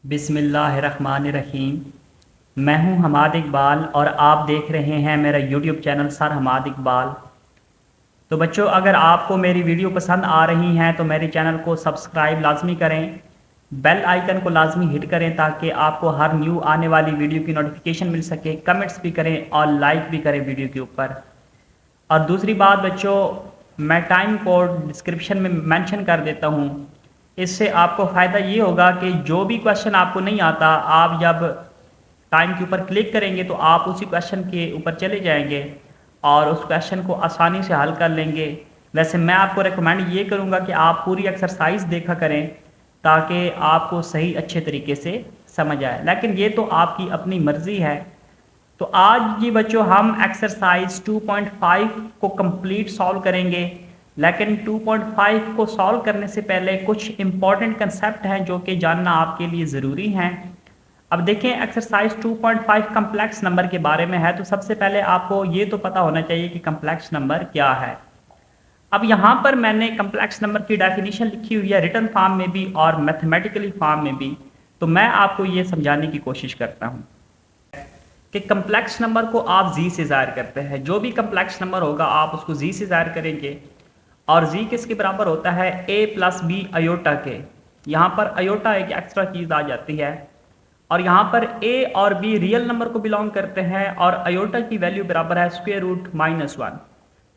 बिस्मिल्लाहिर्रहमानिर्रहीम। मैं हूं हमाद इकबाल और आप देख रहे हैं मेरा YouTube channel sir Hamad Iqbal. तो बच्चों, अगर आपको मेरी वीडियो पसंद आ रही हैं तो मेरे चैनल को सब्सक्राइब लाजमी करें, बेल आइकन को लाजमी हिट करें ताकि आपको हर न्यू आने वाली वीडियो की नोटिफिकेशन मिल सके। कमेंट्स भी करें और लाइक भी करें वीडियो के ऊपर। और दूसरी बात बच्चों, मैं टाइम कोड डिस्क्रिप्शन में मेंशन कर देता हूँ। इससे आपको फ़ायदा ये होगा कि जो भी क्वेश्चन आपको नहीं आता, आप जब टाइम के ऊपर क्लिक करेंगे तो आप उसी क्वेश्चन के ऊपर चले जाएंगे और उस क्वेश्चन को आसानी से हल कर लेंगे। वैसे मैं आपको रिकमेंड ये करूँगा कि आप पूरी एक्सरसाइज देखा करें ताकि आपको सही अच्छे तरीके से समझ आए, लेकिन ये तो आपकी अपनी मर्ज़ी है। तो आज जी बच्चों हम एक्सरसाइज 2.5 को कंप्लीट सॉल्व करेंगे, लेकिन 2.5 को सॉल्व करने से पहले कुछ इंपॉर्टेंट कंसेप्ट हैं जो कि जानना आपके लिए ज़रूरी हैं। अब देखें, एक्सरसाइज 2.5 कम्प्लेक्स नंबर के बारे में है, तो सबसे पहले आपको ये तो पता होना चाहिए कि कम्प्लेक्स नंबर क्या है। अब यहाँ पर मैंने कम्प्लेक्स नंबर की डेफिनेशन लिखी हुई है रिटन फॉर्म में भी और मैथमेटिकली फॉर्म में भी, तो मैं आपको ये समझाने की कोशिश करता हूँ कि कम्प्लेक्स नंबर को आप जी से ज़ाहिर करते हैं। जो भी कम्प्लेक्स नंबर होगा आप उसको जी से ज़ाहिर करेंगे और जी किसके बराबर होता है, ए प्लस बी अयोटा के। यहाँ पर अयोटा एक एक्स्ट्रा चीज़ आ जाती है और यहाँ पर ए और बी रियल नंबर को बिलोंग करते हैं और अयोटा की वैल्यू बराबर है स्क्वायर रूट -1।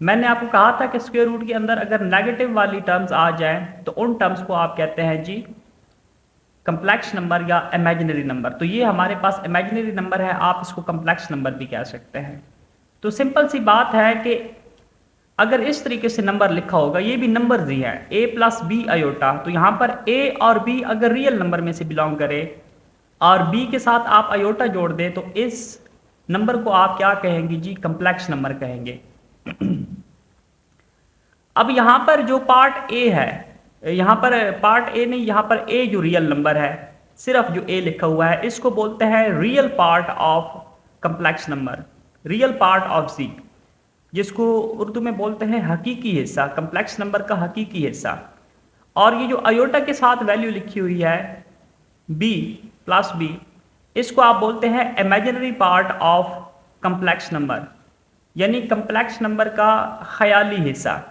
मैंने आपको कहा था कि स्क्वायर रूट के अंदर अगर नेगेटिव वाली टर्म्स आ जाएं तो उन टर्म्स को आप कहते हैं जी कम्प्लेक्स नंबर या इमेजिनरी नंबर। तो ये हमारे पास इमेजिनरी नंबर है, आप इसको कम्प्लेक्स नंबर भी कह सकते हैं। तो सिंपल सी बात है कि अगर इस तरीके से नंबर लिखा होगा, ये भी नंबर ही है ए प्लस बी अयोटा, तो यहाँ पर ए और बी अगर रियल नंबर में से बिलोंग करे और बी के साथ आप अयोटा जोड़ दें तो इस नंबर को आप क्या कहेंगे जी, कम्प्लेक्स नंबर कहेंगे। अब यहाँ पर जो पार्ट ए है, यहाँ पर पार्ट ए नहीं, यहाँ पर ए जो रियल नंबर है, सिर्फ जो ए लिखा हुआ है, इसको बोलते हैं real part of complex number, real part of z, जिसको उर्दू में बोलते हैं हकीकी हिस्सा, कम्प्लेक्स नंबर का हकीकी हिस्सा। और ये जो अयोटा के साथ वैल्यू लिखी हुई है बी प्लस बी, इसको आप बोलते हैं imaginary part of complex number, यानी कम्प्लेक्स नंबर का ख्याली हिस्सा।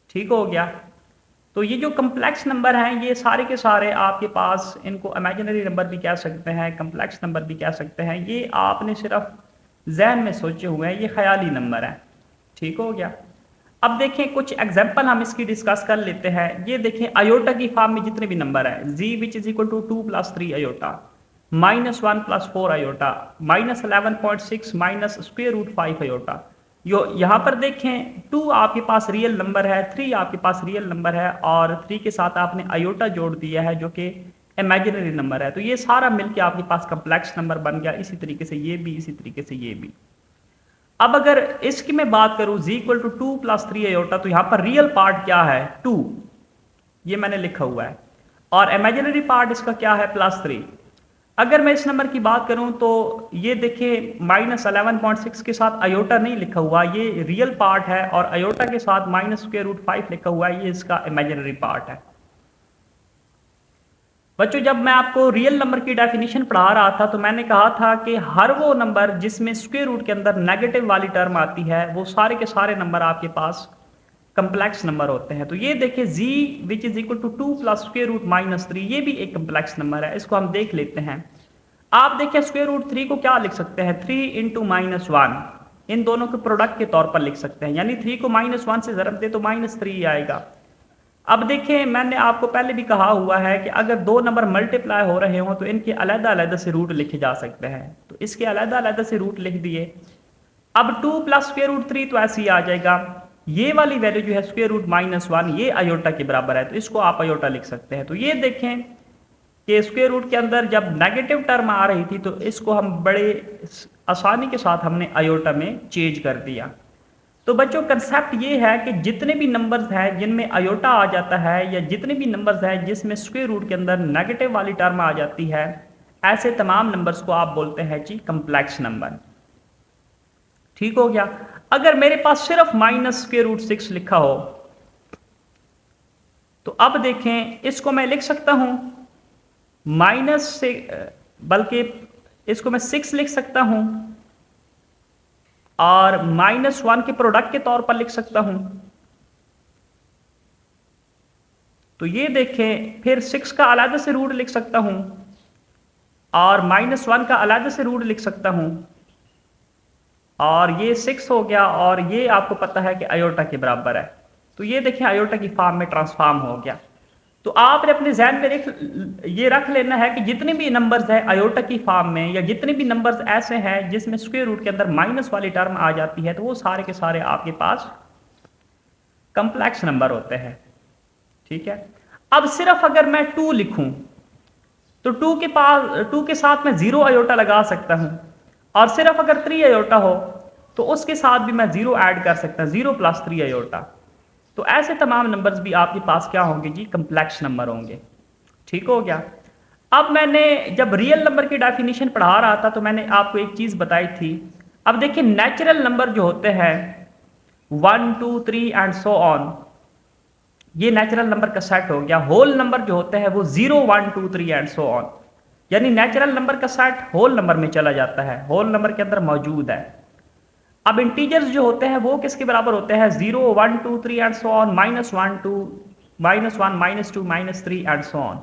ठीक हो गया। तो ये जो कम्प्लेक्स नंबर हैं ये सारे के सारे आपके पास, इनको इमेजिनरी नंबर भी कह सकते हैं, कम्प्लेक्स नंबर भी कह सकते हैं। ये आपने सिर्फ जहन में सोचे हुए हैं, ये ख्याली नंबर है। ठीक हो गया। अब देखें कुछ एग्जाम्पल हम इसकी डिस्कस कर लेते हैं। ये देखें अयोटा की फॉर्म में जितने भी नंबर है, z which is equal to 2 + 3 iota, -1 + 4 iota, -11.6 minus square root 5 iota. यो यहाँ पर देखें 2 आपके पास रियल नंबर है, 3 आपके पास रियल नंबर है और 3 के साथ आपने अयोटा जोड़ दिया है जो कि इमेजिनरी नंबर है। तो ये सारा मिलके आपके पास कम्प्लेक्स नंबर बन गया। इसी तरीके से ये भी, इसी तरीके से ये भी। अब अगर इसकी मैं बात करूं z = 2 + 3 अयोटा, तो यहाँ पर रियल पार्ट क्या है, 2, ये मैंने लिखा हुआ है, और इमेजिनरी पार्ट इसका क्या है, +3। अगर मैं इस नंबर की बात करूं तो ये देखिए -11.6 के साथ अयोटा नहीं लिखा हुआ, ये रियल पार्ट है, और अयोटा के साथ -√5 लिखा हुआ है, ये इसका इमेजिनरी पार्ट है। बच्चों, जब मैं आपको रियल नंबर की डेफिनेशन पढ़ा रहा था तो मैंने कहा था कि हर वो नंबर जिसमें स्क्वायर रूट के अंदर नेगेटिव वाली टर्म आती है, वो सारे के सारे नंबर आपके पास कम्प्लेक्स नंबर होते हैं। तो ये देखिए z which is equal to 2 + square root -3, ये भी एक कम्प्लेक्स नंबर है, इसको हम देख लेते हैं। आप देखिए स्क्वायर रूट 3 को क्या लिख सकते हैं, 3 × -1, इन दोनों के प्रोडक्ट के तौर पर लिख सकते हैं, यानी 3 को -1 से ज़रब दे तो -3 आएगा। अब देखिए मैंने आपको पहले भी कहा हुआ है कि अगर दो नंबर मल्टीप्लाई हो रहे हों तो इनके अलग-अलग से रूट लिखे जा सकते हैं, तो इसके अलग-अलग से रूट लिख दिए। अब 2 + स्क्वायर रूट 3 तो ऐसे ही आ जाएगा। ये वाली वैल्यू जो है स्क्वायर रूट -1, ये अयोटा के बराबर है, तो इसको आप अयोटा लिख सकते हैं। तो ये देखें कि स्क्वायर रूट के अंदर जब नेगेटिव टर्म आ रही थी तो इसको हम बड़े आसानी के साथ हमने अयोटा में चेंज कर दिया। तो बच्चों कंसेप्ट ये है कि जितने भी नंबर्स हैं जिनमें अयोटा आ जाता है, या जितने भी नंबर्स हैं जिसमें स्क्वायर रूट के अंदर नेगेटिव वाली टर्म आ जाती है, ऐसे तमाम नंबर्स को आप बोलते हैं जी कम्प्लेक्स नंबर। ठीक हो गया। अगर मेरे पास सिर्फ -√6 लिखा हो तो अब देखें इसको मैं लिख सकता हूं माइनस से, बल्कि इसको मैं 6 लिख सकता हूं और -1 के प्रोडक्ट के तौर पर लिख सकता हूं। तो ये देखें, फिर 6 का अलग से रूट लिख सकता हूं और -1 का अलग से रूट लिख सकता हूं, और ये 6 हो गया, और ये आपको पता है कि आयोटा के बराबर है। तो ये देखें आयोटा की फॉर्म में ट्रांसफॉर्म हो गया। तो आपने अपने जहन में ये रख लेना है कि जितने भी नंबर्स है आयोटा की फॉर्म में, या जितने भी नंबर्स ऐसे हैं जिसमें स्क्वायर रूट के अंदर माइनस वाली टर्म आ जाती है, तो वो सारे के सारे आपके पास कॉम्प्लेक्स नंबर होते हैं। ठीक है। अब सिर्फ अगर मैं 2 लिखूं तो 2 के साथ मैं 0 आयोटा लगा सकता हूं, और सिर्फ अगर 3 आयोटा हो तो उसके साथ भी मैं 0 ऐड कर सकता हूं, 0 + 3 आयोटा। तो ऐसे तमाम नंबर्स भी आपके पास क्या होंगे जी, कम्प्लेक्स नंबर होंगे। ठीक हो गया। अब मैंने जब रियल नंबर की डेफिनेशन पढ़ा रहा था तो मैंने आपको एक चीज बताई थी। अब देखिए नेचुरल नंबर जो होते हैं 1 2 3 एंड सो ऑन, ये नेचुरल नंबर का सेट हो गया। होल नंबर जो होते हैं वो 0 1 2 3 एंड सो ऑन, यानी नेचुरल नंबर का सेट होल नंबर में चला जाता है, होल नंबर के अंदर मौजूद है। अब इंटीजर्स जो होते हैं वो किसके बराबर होते हैं, 0 1 2 3 and so on, -1 2 -1 -2 -3 and so on.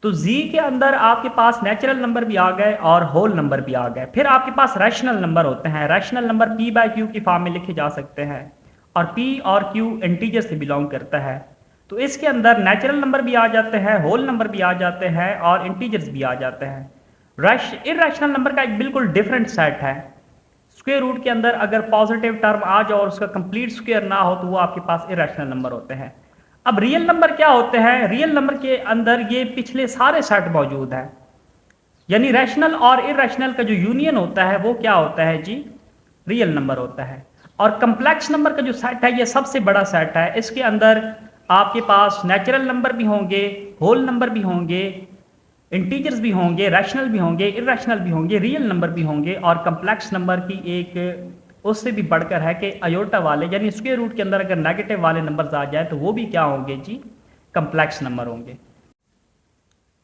तो z के अंदर आपके पास नेचुरल नंबर भी आ गए और होल नंबर भी आ गए। फिर आपके पास रैशनल नंबर होते हैं। रैशनल नंबर p/q की फॉर्म में लिखे जा सकते हैं, और p और q इंटीजर से बिलोंग करता है। तो इसके अंदर नेचुरल नंबर भी आ जाते हैं, होल नंबर भी आ जाते हैं, और इंटीजर्स भी आ जाते हैं। इर्रेशनल नंबर का एक बिल्कुल डिफरेंट सेट है। स्क्वायर रूट के अंदर अगर पॉजिटिव टर्म आ जाए और उसका कंप्लीट स्क्वायर ना हो तो वो आपके पास इरेशनल नंबर होते हैं। अब रियल नंबर क्या होते हैं, रियल नंबर के अंदर ये पिछले सारे सेट मौजूद हैं, यानी रैशनल और इरेशनल का जो यूनियन होता है वो क्या होता है जी, रियल नंबर होता है। और कम्प्लेक्स नंबर का जो सेट है ये सबसे बड़ा सेट है। इसके अंदर आपके पास नेचुरल नंबर भी होंगे, होल नंबर भी होंगे, इंटीजर्स भी होंगे, रैशनल भी होंगे, इरेशनल भी होंगे, रियल नंबर भी होंगे, और कम्प्लेक्स नंबर की एक उससे भी बढ़कर है कि अयोटा वाले, यानी स्क्वायर रूट के अंदर अगर नेगेटिव वाले नंबर्स आ जाए तो वो भी क्या होंगे जी, कम्प्लेक्स नंबर होंगे।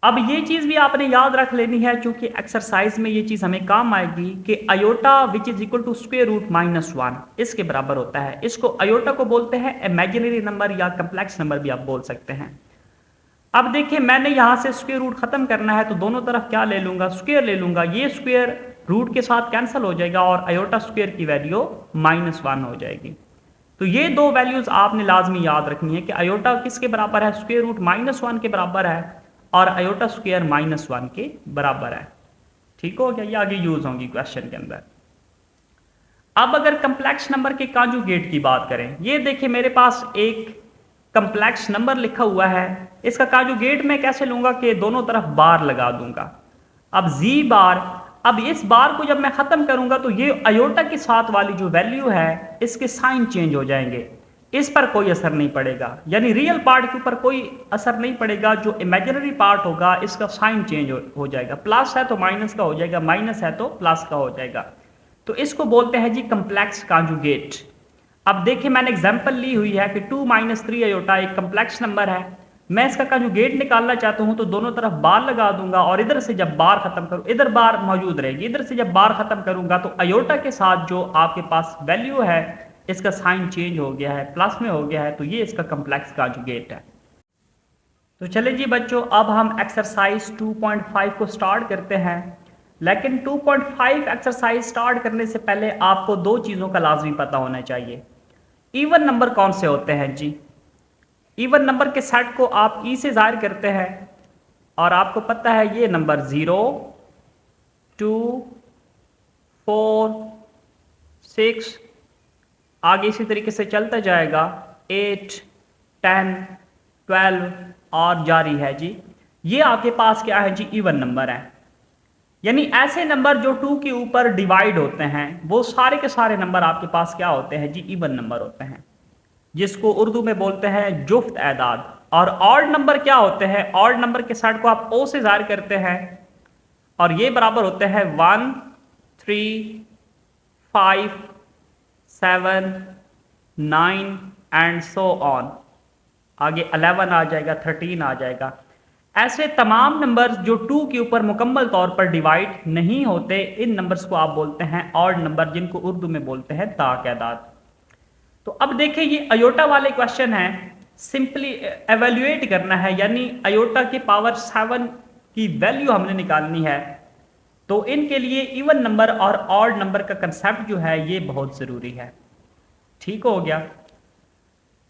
अब ये चीज़ भी आपने याद रख लेनी है, क्योंकि एक्सरसाइज में ये चीज़ हमें काम आएगी कि iota which is equal to square root -1 इसके बराबर होता है। इसको अयोटा को बोलते हैं इमेजिनरी नंबर या कम्प्लेक्स नंबर भी आप बोल सकते हैं। अब देखिए मैंने यहां से स्क्वायर रूट खत्म करना है तो दोनों तरफ क्या ले लूंगा, स्क्वायर ले लूंगा। ये स्क्वायर रूट के साथ कैंसिल हो जाएगा और अयोटा स्क्वायर की वैल्यू -1 हो जाएगी। तो ये दो वैल्यूज आपने लाजमी याद रखनी है कि अयोटा किसके बराबर है, स्क्वायर रूट -1 के बराबर है, और अयोटा स्क्वायर -1 के बराबर है। ठीक हो गया, ये आगे यूज होंगी क्वेश्चन के अंदर। अब अगर कंप्लेक्स नंबर के कॉन्जुगेट की बात करें, ये देखिए मेरे पास एक कंप्लेक्स नंबर लिखा हुआ है, इसका कॉन्जुगेट मैं कैसे लूंगा कि दोनों तरफ बार लगा दूंगा। अब जी बार, अब इस बार को जब मैं खत्म करूंगा तो ये अयोटा के साथ वाली जो वैल्यू है इसके साइन चेंज हो जाएंगे, इस पर कोई असर नहीं पड़ेगा, यानी रियल पार्ट के ऊपर कोई असर नहीं पड़ेगा। जो इमेजिनरी पार्ट होगा इसका साइन चेंज हो जाएगा, प्लस है तो माइनस का हो जाएगा, माइनस है तो प्लस का हो जाएगा। तो इसको बोलते हैं जी कंप्लेक्स कॉन्जुगेट। अब देखिए मैंने एग्जांपल ली हुई है कि 2 - 3 अयोटा एक कंप्लेक्स नंबर है। मैं इसका कॉन्जुगेट निकालना चाहता हूं तो दोनों तरफ बार लगा दूंगा, और इधर से जब बार खत्म करूं, इधर बार मौजूद रहेगी, इधर से जब बार खत्म करूंगा तो अयोटा के साथ जो आपके पास वैल्यू है इसका साइन चेंज हो गया है, प्लस में हो गया है, तो ये इसका कंप्लेक्स कॉन्जुगेट है। तो चले जी बच्चों, अब हम एक्सरसाइज 2.5 को स्टार्ट करते हैं। लेकिन 2.5 एक्सरसाइज स्टार्ट करने से पहले आपको दो चीज़ों का लाजमी पता होना चाहिए। इवन नंबर कौन से होते हैं जी, इवन नंबर के सेट को आप ई से जाहिर करते हैं, और आपको पता है ये नंबर 0 2 4 6 आगे इसी तरीके से चलता जाएगा, 8 10 12 और जारी है जी। ये आपके पास क्या है जी, इवन नंबर है। यानी ऐसे नंबर जो 2 के ऊपर डिवाइड होते हैं वो सारे के सारे नंबर आपके पास क्या होते हैं जी, इवन नंबर होते हैं, जिसको उर्दू में बोलते हैं जुफ्त एदाद। और ऑड नंबर क्या होते हैं, ऑड नंबर के सेट को आप ओ से जाहिर करते हैं, और ये बराबर होते हैं 1 3 5 7 9 एंड सो ऑन। आगे 11 आ जाएगा, 13 आ जाएगा। ऐसे तमाम नंबर्स जो 2 के ऊपर मुकम्मल तौर पर डिवाइड नहीं होते, इन नंबर्स को आप बोलते हैं ऑड नंबर, जिनको उर्दू में बोलते हैं ताक़दाद। तो अब देखिए ये अयोटा वाले क्वेश्चन है, सिंपली एवेल्युएट करना है, यानी अयोटा की पावर 7 की वैल्यू हमने निकालनी है। तो इनके लिए इवन नंबर और ऑड नंबर का कंसेप्ट जो है ये बहुत ज़रूरी है। ठीक हो गया।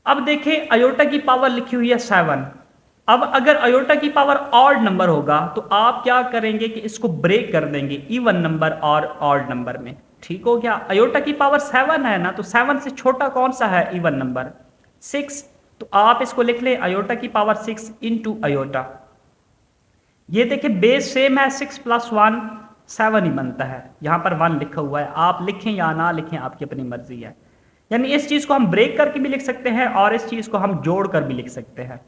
अब देखिए अयोटा की पावर लिखी हुई है 7। अब अगर अयोटा की पावर ऑड नंबर होगा तो आप क्या करेंगे कि इसको ब्रेक कर देंगे इवन नंबर और ऑड नंबर में। ठीक हो गया। अयोटा की पावर 7 है ना, तो 7 से छोटा कौन सा है इवन नंबर? 6। तो आप इसको लिख लें अयोटा की पावर 6 इंटू अयोटा। ये देखिए बेस सेम है, 6 प्लस 1 7 ही बनता है। यहां पर 1 लिखा हुआ है, आप लिखें या ना लिखें आपकी अपनी मर्जी है। यानी इस चीज को हम ब्रेक करके भी लिख सकते हैं और इस चीज को हम जोड़ कर भी लिख सकते हैं।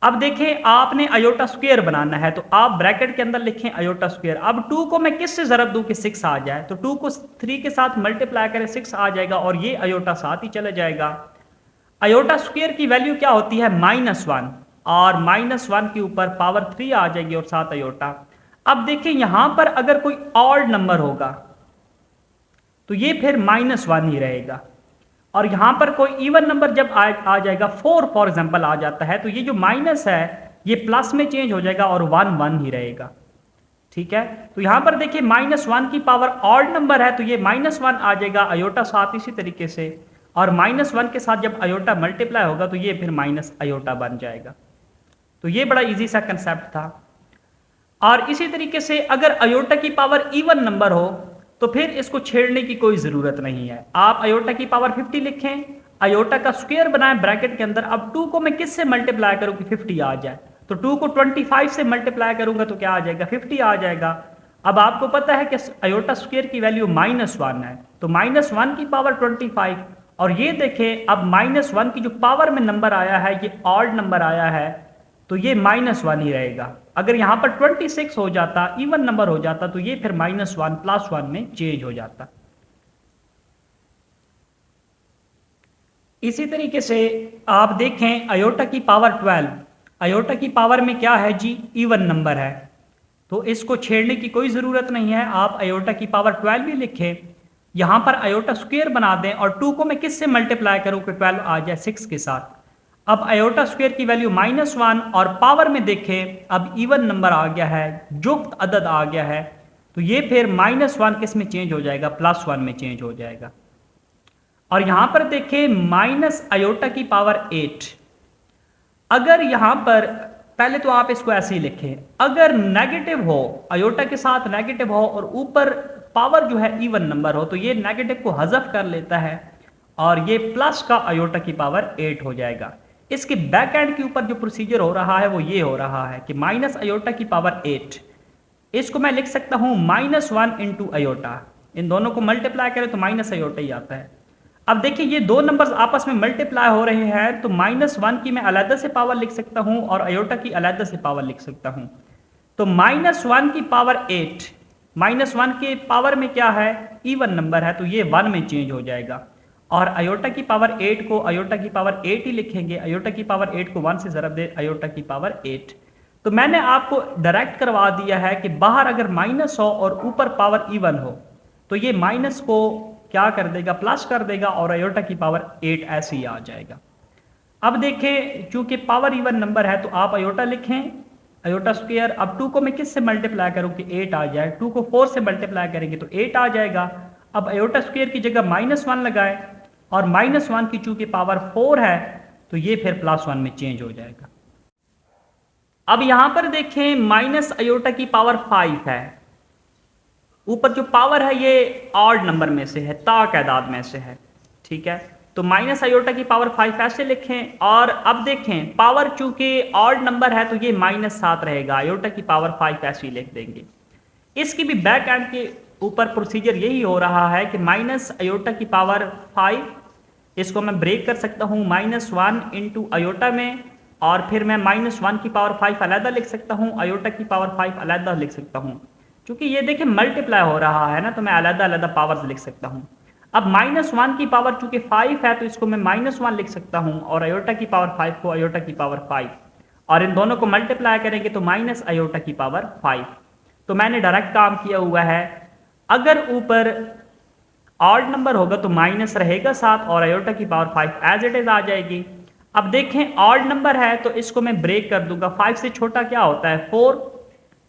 अब देखें आपने अयोटा स्क्वायर बनाना है, तो आप ब्रैकेट के अंदर लिखें अयोटा स्क्वायर। अब 2 को मैं किससे ज़रब दूं कि 6 आ जाए? तो 2 को 3 के साथ मल्टीप्लाई करें, 6 आ जाएगा और ये अयोटा साथ ही चला जाएगा। अयोटा स्क्वायर की वैल्यू क्या होती है? -1, और -1 के ऊपर पावर 3 आ जाएगी और साथ अयोटा। अब देखें यहां पर अगर कोई ऑड नंबर होगा तो ये फिर -1 ही रहेगा, और यहां पर कोई इवन नंबर जब आ जाएगा, 4 फॉर एग्जांपल आ जाता है, तो ये जो माइनस है ये प्लस में चेंज हो जाएगा और 1 1 ही रहेगा। ठीक है। तो यहां पर देखिए -1 की पावर ऑड नंबर है, तो ये -1 आ जाएगा, अयोटा साथ इसी तरीके से, और -1 के साथ जब अयोटा मल्टीप्लाई होगा तो ये फिर माइनस अयोटा बन जाएगा। तो ये बड़ा इजी सा कंसेप्ट था। और इसी तरीके से अगर अयोटा की पावर इवन नंबर हो तो फिर इसको छेड़ने की कोई जरूरत नहीं है। आप अयोटा की पावर 50 लिखें, अयोटा का स्क्वायर बनाएं ब्रैकेट के अंदर। अब 2 को मैं किससे मल्टीप्लाई करूं कि 50 आ जाए? तो 2 को 25 से मल्टीप्लाई करूंगा तो क्या आ जाएगा? 50 आ जाएगा। अब आपको पता है कि अयोटा स्क्वायर की वैल्यू -1 है, तो -1 की पावर 25, और ये देखें अब -1 की जो पावर में नंबर आया है ये ऑड नंबर आया है, तो ये -1 ही रहेगा। अगर यहां पर 26 हो जाता, इवन नंबर हो जाता, तो ये फिर -1 प्लस 1 में चेंज हो जाता। इसी तरीके से आप देखें अयोटा की पावर 12, अयोटा की पावर में क्या है जी? इवन नंबर है, तो इसको छेड़ने की कोई ज़रूरत नहीं है। आप अयोटा की पावर 12 भी लिखें, यहां पर अयोटा स्क्वायर बना दें, और 2 को मैं किससे मल्टीप्लाई करूं कि 12 आ जाए? 6 के साथ। अब अयोटा स्क्वायर की वैल्यू -1, और पावर में देखें अब इवन नंबर आ गया है, जुक्त अदद आ गया है, तो ये फिर -1 किस में चेंज हो जाएगा? +1 में चेंज हो जाएगा। और यहां पर देखें माइनस अयोटा की पावर 8। अगर यहां पर पहले तो आप इसको ऐसे ही लिखें, अगर नेगेटिव हो, अयोटा के साथ नेगेटिव हो और ऊपर पावर जो है इवन नंबर हो, तो ये नेगेटिव को हज़फ कर लेता है और ये प्लस का अयोटा की पावर 8 हो जाएगा। इसके बैक एंड के ऊपर जो प्रोसीजर हो रहा है वो ये हो रहा है कि माइनस अयोटा की पावर 8, इसको मैं लिख सकता हूं -1 इंटू अयोटा। इन दोनों को मल्टीप्लाई करें तो माइनस अयोटा ही आता है। अब देखिए ये दो नंबर्स आपस में मल्टीप्लाई हो रहे हैं, तो -1 की मैं अलग से पावर लिख सकता हूं और अयोटा की अलग से पावर लिख सकता हूं। तो -1 की पावर 8, -1 के पावर में क्या है? इवन नंबर है, तो ये 1 में चेंज हो जाएगा। और अयोटा की पावर 8 को अयोटा की पावर 8 ही लिखेंगे, अयोटा की पावर 8 को 1 से ज़रब दे अयोटा की पावर 8। तो मैंने आपको डायरेक्ट करवा दिया है कि बाहर अगर माइनस हो और ऊपर पावर इवन हो तो ये माइनस को क्या कर देगा? प्लस कर देगा, और अयोटा की पावर 8 ऐसे ही आ जाएगा। अब देखें चूंकि पावर इवन नंबर है तो आप अयोटा लिखें, अयोटा स्क्वायर। अब 2 को मैं किस से मल्टीप्लाई करूं कि 8 आ जाए? 2 को 4 से मल्टीप्लाई करेंगे तो 8 आ जाएगा। अब अयोटा स्क्वायर की जगह -1 लगाएं, और -1 की चूंकि पावर 4 है तो ये फिर +1 में चेंज हो जाएगा। अब यहां पर देखें माइनस अयोटा की पावर 5 है, ऊपर जो पावर है ये ऑड नंबर में से है, ताक़दाद में से है। ठीक है। तो माइनस अयोटा की पावर 5 ऐसे लिखें, और अब देखें पावर चूंकि ऑड नंबर है तो ये -7 रहेगा, अयोटा की पावर 5 ऐसे ही लिख देंगे। इसकी भी बैक एंड के ऊपर प्रोसीजर यही हो रहा है कि माइनस अयोटा की पावर 5, इसको मैं ब्रेक कर सकता हूँ -1 इंटू अयोटा में, और फिर मैं -1 की पावर 5 अलग लिख सकता हूँ, अयोटा की पावर 5 अलग लिख सकता हूँ। क्योंकि ये देखिए मल्टीप्लाई हो रहा है ना, तो मैं अलग अलग पावर्स लिख सकता हूँ। अब -1 की पावर चूंकि 5 है तो इसको मैं -1 लिख सकता हूँ, और अयोटा की पावर 5 को अयोटा की पावर 5, और इन दोनों को मल्टीप्लाई करेंगे तो माइनस आयोटा की पावर 5। तो मैंने डायरेक्ट काम किया हुआ है, अगर ऊपर ऑड नंबर होगा तो माइनस रहेगा साथ और आयोटा की पावर 5 एज इट इज आ जाएगी। अब देखें ऑड नंबर है तो इसको मैं ब्रेक कर दूंगा, 5 से छोटा क्या होता है 4,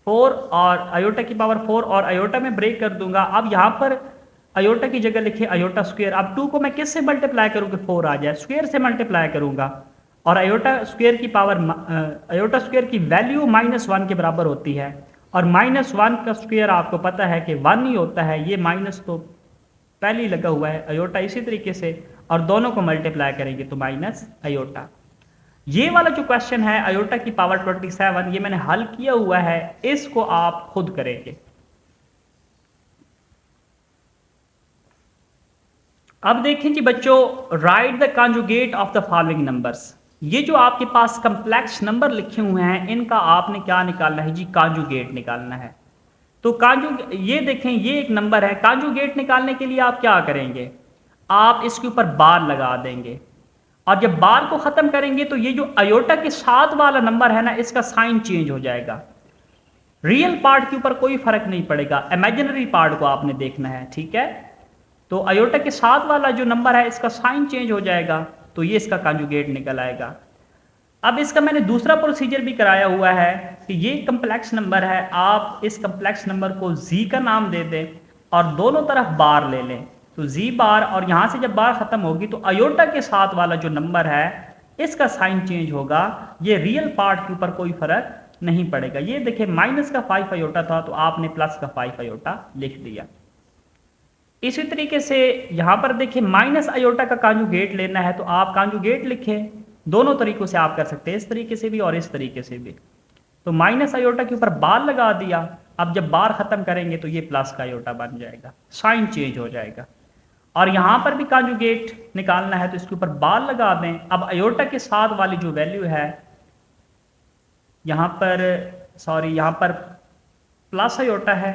4 और आयोटा की पावर 4 और आयोटा में ब्रेक कर दूंगा। अब यहाँ पर आयोटा की जगह लिखे आयोटा स्क्वायर। अब 2 को मैं किस से मल्टीप्लाई करूँगा 4 आ जाए, स्क्वायर से मल्टीप्लाई करूँगा और आयोटा स्क्वायर की पावर आयोटा स्क्वायर की वैल्यू -1 के बराबर होती है और -1 का स्क्वायर आपको पता है कि 1 ही होता है। ये माइनस तो पहले ही लगा हुआ है, आयोटा इसी तरीके से, और दोनों को मल्टीप्लाई करेंगे तो माइनस आयोटा। ये वाला जो क्वेश्चन है आयोटा की पावर 27, ये मैंने हल किया हुआ है, इसको आप खुद करेंगे। अब देखें जी बच्चों, right the conjugate of the following numbers. ये जो आपके पास कम्प्लेक्स नंबर लिखे हुए हैं इनका आपने क्या निकालना है जी, कॉन्जुगेट निकालना है। तो ये देखें ये एक नंबर है, कॉन्जुगेट निकालने के लिए आप क्या करेंगे, आप इसके ऊपर बार लगा देंगे और जब बार को खत्म करेंगे तो ये जो आयोटा के साथ वाला नंबर है ना, इसका साइन चेंज हो जाएगा। रियल पार्ट के ऊपर कोई फर्क नहीं पड़ेगा, इमेजिनरी पार्ट को आपने देखना है, ठीक है। तो आयोटा के साथ वाला जो नंबर है इसका साइन चेंज हो जाएगा, तो ये इसका कॉन्जुगेट निकल आएगा। अब इसका मैंने दूसरा प्रोसीजर भी कराया हुआ है कि ये कम्प्लेक्स नंबर है, आप इस कम्प्लेक्स नंबर को जी का नाम दे दें और दोनों तरफ बार ले लें, तो जी बार, और यहाँ से जब बार खत्म होगी तो आयोटा के साथ वाला जो नंबर है इसका साइन चेंज होगा। ये रियल पार्ट के ऊपर कोई फर्क नहीं पड़ेगा। ये देखिए माइनस का 5 आयोटा था तो आपने प्लस का 5 आयोटा लिख दिया। इसी तरीके से यहाँ पर देखिए माइनस आयोटा का कॉन्जुगेट लेना है तो आप कॉन्जुगेट लिखें, दोनों तरीकों से आप कर सकते हैं, इस तरीके से भी और इस तरीके से भी। तो माइनस आयोटा के ऊपर बार लगा दिया, अब जब बार खत्म करेंगे तो ये प्लस का आयोटा बन जाएगा, साइन चेंज हो जाएगा। और यहां पर भी कॉन्जुगेट निकालना है तो इसके ऊपर बार लगा दें। अब आयोटा के साथ वाली जो वैल्यू है यहां पर प्लस आयोटा है,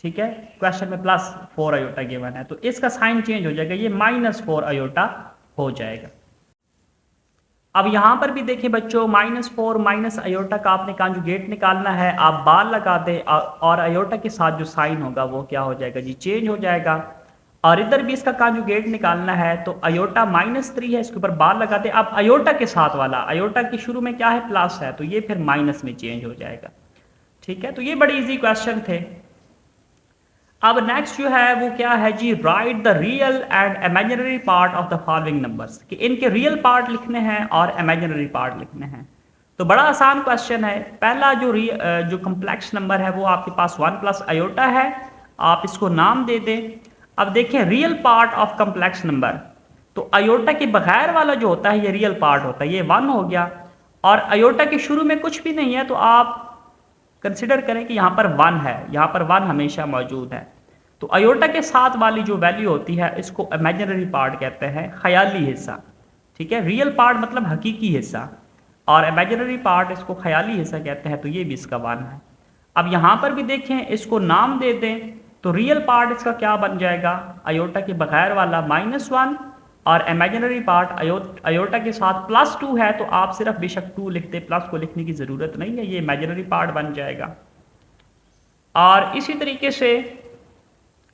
ठीक है, क्वेश्चन में +4 आयोटा गिवन है तो इसका साइन चेंज हो जाएगा, ये -4 आयोटा हो जाएगा। अब यहां पर भी देखिए बच्चों -4 माइनस आयोटा का आपने कॉन्जुगेट निकालना है, आप बार लगा दें और आयोटा के साथ जो साइन होगा वो क्या हो जाएगा जी, चेंज हो जाएगा। और इधर भी इसका कॉन्जुगेट निकालना है तो आयोटा -3 है, इसके ऊपर बार लगा दें। अब आयोटा के साथ वाला, आयोटा के शुरू में क्या है प्लस है तो ये फिर माइनस में चेंज हो जाएगा, ठीक है। तो ये बड़े इजी क्वेश्चन थे। अब नेक्स्ट जो है वो क्या है जी, write the real and imaginary part of the following numbers, कि इनके रियल पार्ट लिखने हैं और इमेजिनरी पार्ट लिखने हैं। तो बड़ा आसान क्वेश्चन है। पहला जो कम्प्लेक्स नंबर है वो आपके पास 1 प्लस आयोटा है, आप इसको नाम दे दें। अब देखें real part of complex number, तो आयोटा के बगैर वाला जो होता है ये रियल पार्ट होता है, ये 1 हो गया। और आयोटा के शुरू में कुछ भी नहीं है तो आप कंसिडर करें कि यहाँ पर 1 है, यहाँ पर 1 हमेशा मौजूद है। तो आयोटा के साथ वाली जो वैल्यू होती है इसको इमेजिनरी पार्ट कहते हैं, ख्याली हिस्सा, ठीक है। रियल पार्ट मतलब हकीकी हिस्सा और इमेजिनरी पार्ट इसको ख्याली हिस्सा कहते हैं, तो ये भी इसका 1 है। अब यहाँ पर भी देखें, इसको नाम दे दें तो रियल पार्ट इसका क्या बन जाएगा, आयोटा के बगैर वाला -1 और इमेजिनरी पार्ट आयोटा के साथ +2 है तो आप सिर्फ बेशक 2 लिखते, प्लस को लिखने की ज़रूरत नहीं है, ये इमेजिनरी पार्ट बन जाएगा। और इसी तरीके से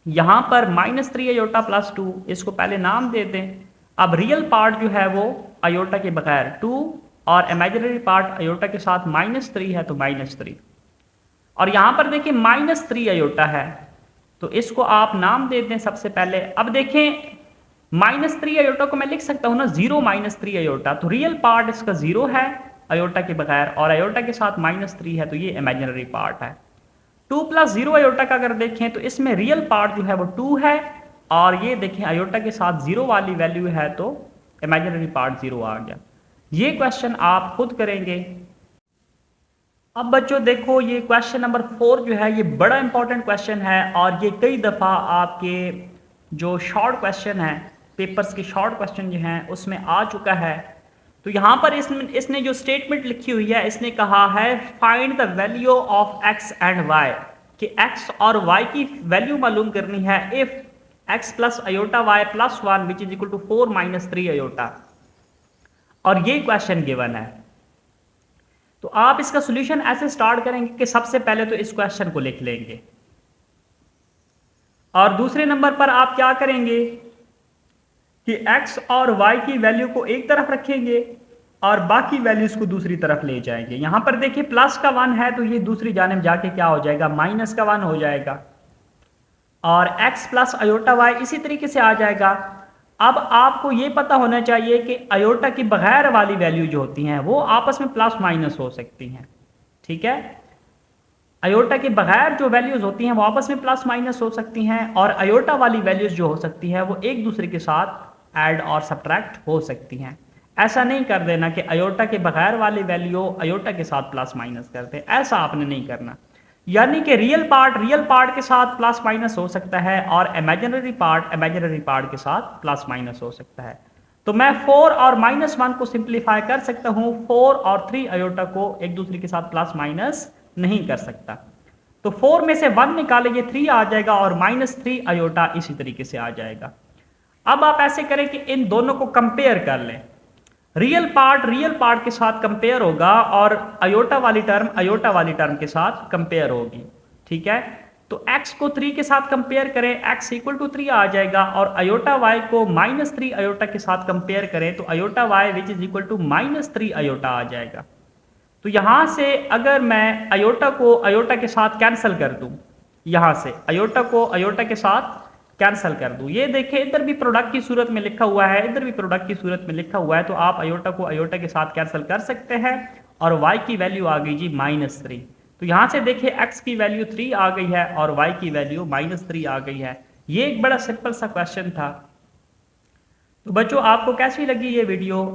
यहाँ पर -3 आयोटा +2, इसको पहले नाम दे दें। अब रियल पार्ट जो है वो आयोटा के बगैर 2 और इमेजिनरी पार्ट आयोटा के साथ -3 है तो -3। और यहाँ पर देखिए -3 आयोटा है तो इसको आप नाम दे दें सबसे पहले। अब देखें -3 आयोटा को मैं लिख सकता हूँ ना 0 -3 आयोटा, तो रियल पार्ट इसका 0 है आयोटा के बगैर और आयोटा के साथ -3 है तो ये इमेजिनरी पार्ट है। 2 + 0 आयोटा का अगर देखें तो इसमें रियल पार्ट जो है वो 2 है और ये देखें आयोटा के साथ 0 वाली वैल्यू है तो इमेजिनरी पार्ट 0 आ गया। ये क्वेश्चन आप खुद करेंगे। अब बच्चों देखो ये क्वेश्चन नंबर 4 जो है ये बड़ा इंपॉर्टेंट क्वेश्चन है और ये कई दफ़ा आपके जो शॉर्ट क्वेश्चन है, पेपर्स के शॉर्ट क्वेश्चन जो हैं उसमें आ चुका है। तो यहाँ पर इसने जो स्टेटमेंट लिखी हुई है, इसने कहा है find the value of x and y, कि x और y की वैल्यू मालूम करनी है if x + iota y + 1 which is equal to 4 - 3 iota. और ये क्वेश्चन गिवन है। तो आप इसका सॉल्यूशन ऐसे स्टार्ट करेंगे कि सबसे पहले तो इस क्वेश्चन को लिख लेंगे और दूसरे नंबर पर आप क्या करेंगे कि x और y की वैल्यू को एक तरफ रखेंगे और बाकी वैल्यूज को दूसरी तरफ ले जाएंगे। यहां पर देखिए प्लस का 1 है तो ये दूसरी जानिब जाके क्या हो जाएगा, माइनस का 1 हो जाएगा और x प्लस अयोटा y इसी तरीके से आ जाएगा। अब आपको ये पता होना चाहिए कि अयोटा की बगैर वाली वैल्यू जो होती हैं वो आपस में प्लस माइनस हो सकती हैं। ठीक है, अयोटा के बगैर जो वैल्यूज होती हैं वो आपस में प्लस माइनस हो सकती हैं और अयोटा वाली वैल्यूज जो हो सकती है वो एक दूसरे के साथ ऐड और सब्ट्रैक्ट हो सकती हैं। ऐसा नहीं कर देना कि अयोटा के बगैर वाली वैल्यू अयोटा के साथ प्लस माइनस कर दे, ऐसा आपने नहीं करना। यानी कि रियल पार्ट के साथ प्लस माइनस हो सकता है और इमेजिनरी पार्ट के साथ प्लस माइनस हो सकता है। तो मैं 4 और -1 को सिंप्लीफाई कर सकता हूं, 4 और 3 अयोटा को एक दूसरे के साथ प्लस माइनस नहीं कर सकता। तो 4 में से 1 निकालेंगे 3 आ जाएगा और -3 अयोटा इसी तरीके से आ जाएगा। अब आप ऐसे करें कि इन दोनों को कंपेयर कर लें। रियल पार्ट के साथ कंपेयर होगा और अयोटा वाली टर्म के साथ कंपेयर होगी। ठीक है, तो x को 3 के साथ कंपेयर करें, x इक्वल टू 3 आ जाएगा और अयोटा y को -3 अयोटा के साथ कंपेयर करें तो iota y which is equal to -3 iota आ जाएगा। तो यहां से अगर मैं अयोटा को अयोटा के साथ कैंसिल कर दूं, यहां से अयोटा को अयोटा के साथ कैंसिल कर दूं, ये देखिए इधर भी प्रोडक्ट की सूरत में लिखा हुआ है, इधर भी प्रोडक्ट की सूरत में लिखा हुआ है, तो आप अयोटा को अयोटा के साथ कैंसिल कर सकते हैं और y की वैल्यू आ गई जी -3। तो यहां से देखिए x की वैल्यू 3 आ गई है और y की वैल्यू -3 आ गई है। ये एक बड़ा सिंपल सा क्वेश्चन था। तो बच्चों आपको कैसी लगी ये वीडियो?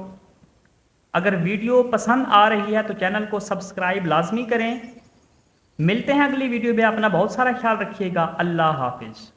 अगर वीडियो पसंद आ रही है तो चैनल को सब्सक्राइब लाजमी करें। मिलते हैं अगली वीडियो में, अपना बहुत सारा ख्याल रखिएगा। अल्लाह हाफिज।